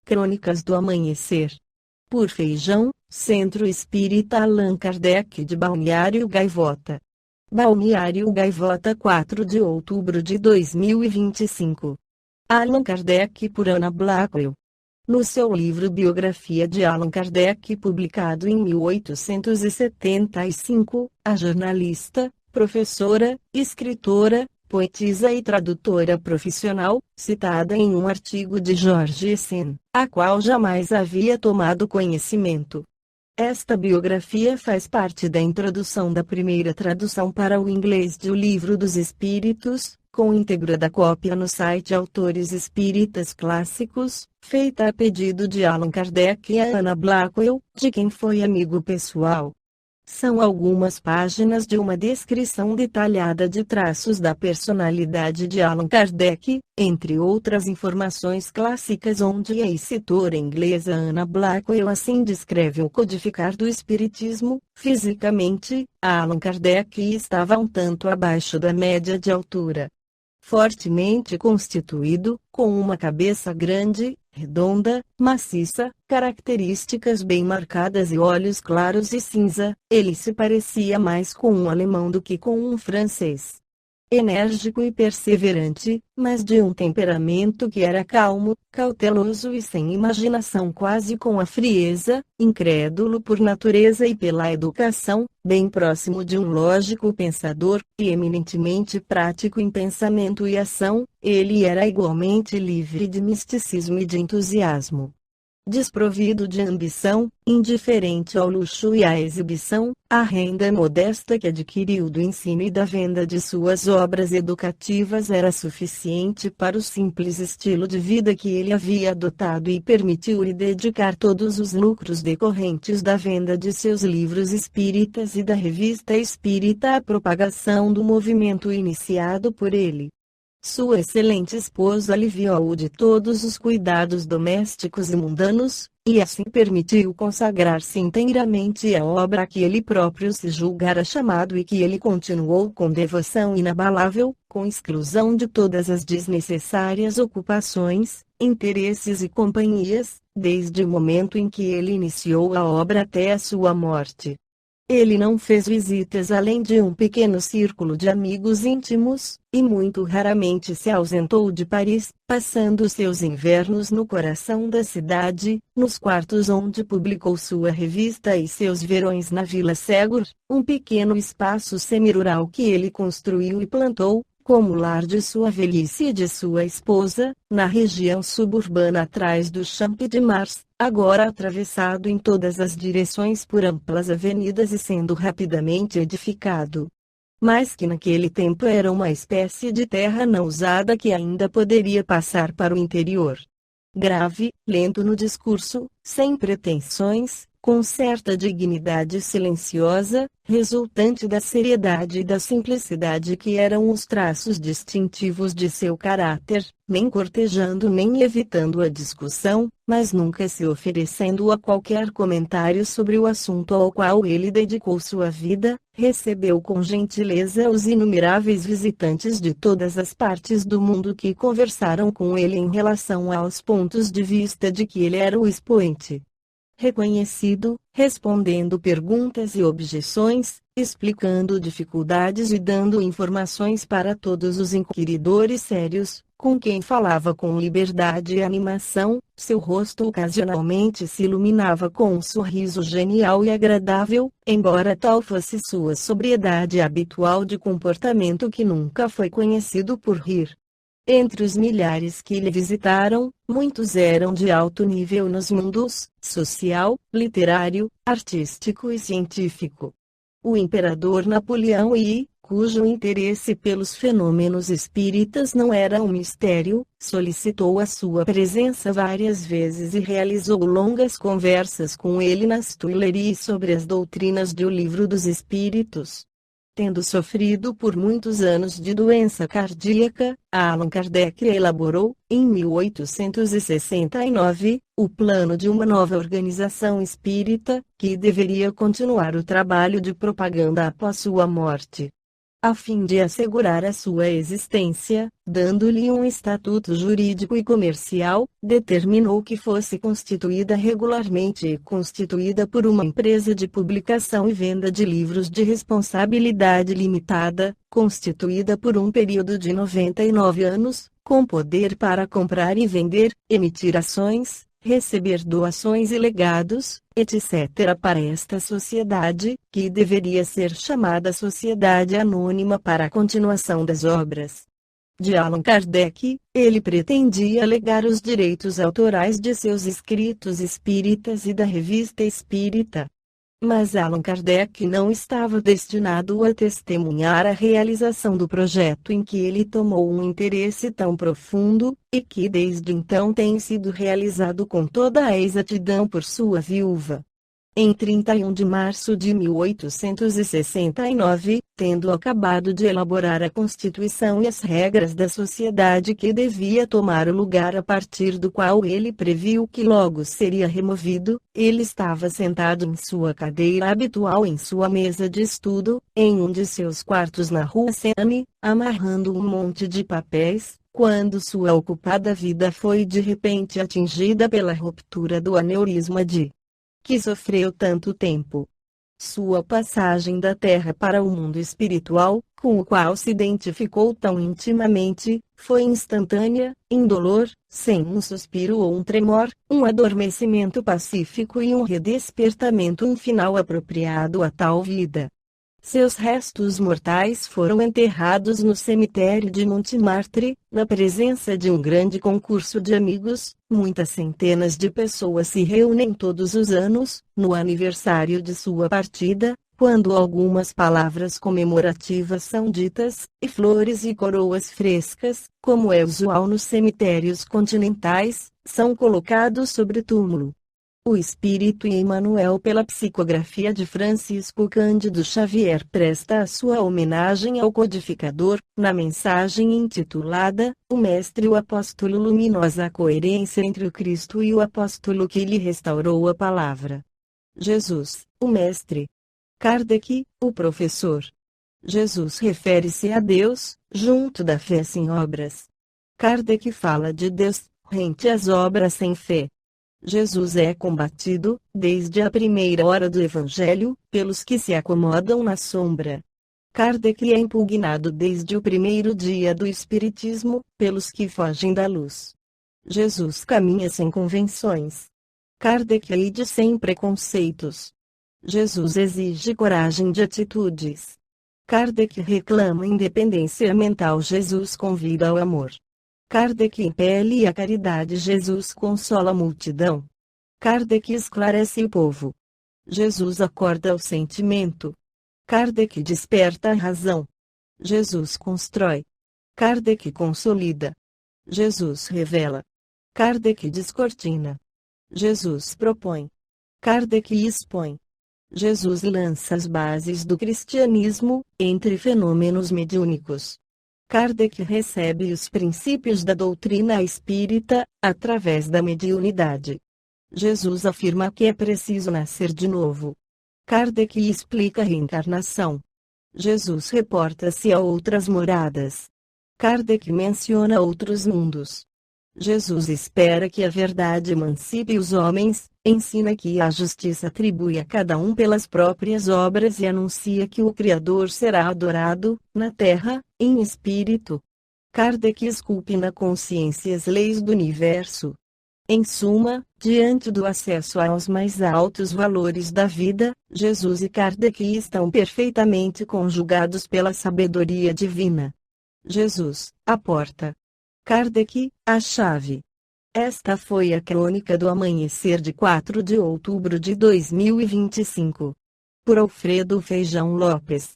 Crônicas do Amanhecer. Por Feijão, Centro Espírita Allan Kardec de Balneário Gaivota. Balneário Gaivota, 4 de outubro de 2025. Allan Kardec por Anna Blackwell. No seu livro Biografia de Allan Kardec, publicado em 1875, a jornalista, professora, escritora, poetisa e tradutora profissional, citada em um artigo de George Sand, a qual jamais havia tomado conhecimento. Esta biografia faz parte da introdução da primeira tradução para o inglês de O Livro dos Espíritos, com íntegra da cópia no site Autores Espíritas Clássicos, feita a pedido de Allan Kardec e a Anna Blackwell, de quem foi amigo pessoal. São algumas páginas de uma descrição detalhada de traços da personalidade de Allan Kardec, entre outras informações clássicas, onde a escritora inglesa Anna Blackwell assim descreve o codificar do espiritismo. Fisicamente, Allan Kardec estava um tanto abaixo da média de altura. Fortemente constituído, com uma cabeça grande, redonda, maciça, características bem marcadas e olhos claros e cinza, ele se parecia mais com um alemão do que com um francês. Enérgico e perseverante, mas de um temperamento que era calmo, cauteloso e sem imaginação, quase com a frieza, incrédulo por natureza e pela educação, bem próximo de um lógico pensador, e eminentemente prático em pensamento e ação, ele era igualmente livre de misticismo e de entusiasmo. Desprovido de ambição, indiferente ao luxo e à exibição, a renda modesta que adquiriu do ensino e da venda de suas obras educativas era suficiente para o simples estilo de vida que ele havia adotado e permitiu-lhe dedicar todos os lucros decorrentes da venda de seus livros espíritas e da revista espírita à propagação do movimento iniciado por ele. Sua excelente esposa aliviou-o de todos os cuidados domésticos e mundanos, e assim permitiu consagrar-se inteiramente à obra a que ele próprio se julgara chamado e que ele continuou com devoção inabalável, com exclusão de todas as desnecessárias ocupações, interesses e companhias, desde o momento em que ele iniciou a obra até a sua morte. Ele não fez visitas além de um pequeno círculo de amigos íntimos, e muito raramente se ausentou de Paris, passando seus invernos no coração da cidade, nos quartos onde publicou sua revista, e seus verões na Vila Ségur, um pequeno espaço semirural que ele construiu e plantou, como lar de sua velhice e de sua esposa, na região suburbana atrás do Champ de Mars, agora atravessado em todas as direções por amplas avenidas e sendo rapidamente edificado. Mas que naquele tempo era uma espécie de terra não usada que ainda poderia passar para o interior. Grave, lento no discurso, sem pretensões, com certa dignidade silenciosa, resultante da seriedade e da simplicidade que eram os traços distintivos de seu caráter, nem cortejando nem evitando a discussão, mas nunca se oferecendo a qualquer comentário sobre o assunto ao qual ele dedicou sua vida, recebeu com gentileza os inumeráveis visitantes de todas as partes do mundo que conversaram com ele em relação aos pontos de vista de que ele era o expoente. Reconhecido, respondendo perguntas e objeções, explicando dificuldades e dando informações para todos os inquiridores sérios, com quem falava com liberdade e animação, seu rosto ocasionalmente se iluminava com um sorriso genial e agradável, embora tal fosse sua sobriedade habitual de comportamento que nunca foi conhecido por rir. Entre os milhares que lhe visitaram, muitos eram de alto nível nos mundos social, literário, artístico e científico. O imperador Napoleão cujo interesse pelos fenômenos espíritas não era um mistério, solicitou a sua presença várias vezes e realizou longas conversas com ele nas Tuileries sobre as doutrinas de O Livro dos Espíritos. Tendo sofrido por muitos anos de doença cardíaca, Allan Kardec elaborou, em 1869, o plano de uma nova organização espírita, que deveria continuar o trabalho de propaganda após sua morte. A fim de assegurar a sua existência, dando-lhe um estatuto jurídico e comercial, determinou que fosse constituída regularmente e constituída por uma empresa de publicação e venda de livros de responsabilidade limitada, constituída por um período de 99 anos, com poder para comprar e vender, emitir ações, receber doações e legados, etc. para esta sociedade, que deveria ser chamada Sociedade Anônima para a continuação das obras de Allan Kardec. Ele pretendia legar os direitos autorais de seus escritos espíritas e da Revista Espírita. Mas Allan Kardec não estava destinado a testemunhar a realização do projeto em que ele tomou um interesse tão profundo, e que desde então tem sido realizado com toda a exatidão por sua viúva. Em 31 de março de 1869, tendo acabado de elaborar a Constituição e as regras da sociedade que devia tomar o lugar a partir do qual ele previu que logo seria removido, ele estava sentado em sua cadeira habitual em sua mesa de estudo, em um de seus quartos na rua Seine, amarrando um monte de papéis, quando sua ocupada vida foi de repente atingida pela ruptura do aneurisma que sofreu tanto tempo. Sua passagem da Terra para o mundo espiritual, com o qual se identificou tão intimamente, foi instantânea, indolor, sem um suspiro ou um tremor, um adormecimento pacífico e um redespertamento, um final apropriado a tal vida. Seus restos mortais foram enterrados no cemitério de Montmartre, na presença de um grande concurso de amigos. Muitas centenas de pessoas se reúnem todos os anos, no aniversário de sua partida, quando algumas palavras comemorativas são ditas, e flores e coroas frescas, como é usual nos cemitérios continentais, são colocados sobre o túmulo. O Espírito Emmanuel, pela psicografia de Francisco Cândido Xavier, presta a sua homenagem ao codificador, na mensagem intitulada O Mestre e o Apóstolo, luminosa coerência entre o Cristo e o Apóstolo que lhe restaurou a palavra. Jesus, o Mestre. Kardec, o Professor. Jesus refere-se a Deus, junto da fé sem obras. Kardec fala de Deus, rente às obras sem fé. Jesus é combatido, desde a primeira hora do Evangelho, pelos que se acomodam na sombra. Kardec é impugnado desde o primeiro dia do Espiritismo, pelos que fogem da luz. Jesus caminha sem convenções. Kardec ide sem preconceitos. Jesus exige coragem de atitudes. Kardec reclama independência mental. Jesus convida ao amor. Kardec impele a caridade. Jesus consola a multidão. Kardec esclarece o povo. Jesus acorda o sentimento. Kardec desperta a razão. Jesus constrói. Kardec consolida. Jesus revela. Kardec descortina. Jesus propõe. Kardec expõe. Jesus lança as bases do cristianismo, entre fenômenos mediúnicos. Kardec recebe os princípios da doutrina espírita, através da mediunidade. Jesus afirma que é preciso nascer de novo. Kardec explica a reencarnação. Jesus reporta-se a outras moradas. Kardec menciona outros mundos. Jesus espera que a verdade emancipe os homens, ensina que a justiça atribui a cada um pelas próprias obras e anuncia que o Criador será adorado, na terra, em espírito. Kardec esculpe na consciência as leis do universo. Em suma, diante do acesso aos mais altos valores da vida, Jesus e Kardec estão perfeitamente conjugados pela sabedoria divina. Jesus, a porta. Kardec, a chave. Esta foi a crônica do amanhecer de 4 de outubro de 2025. Por Alfredo Feijão Lopes.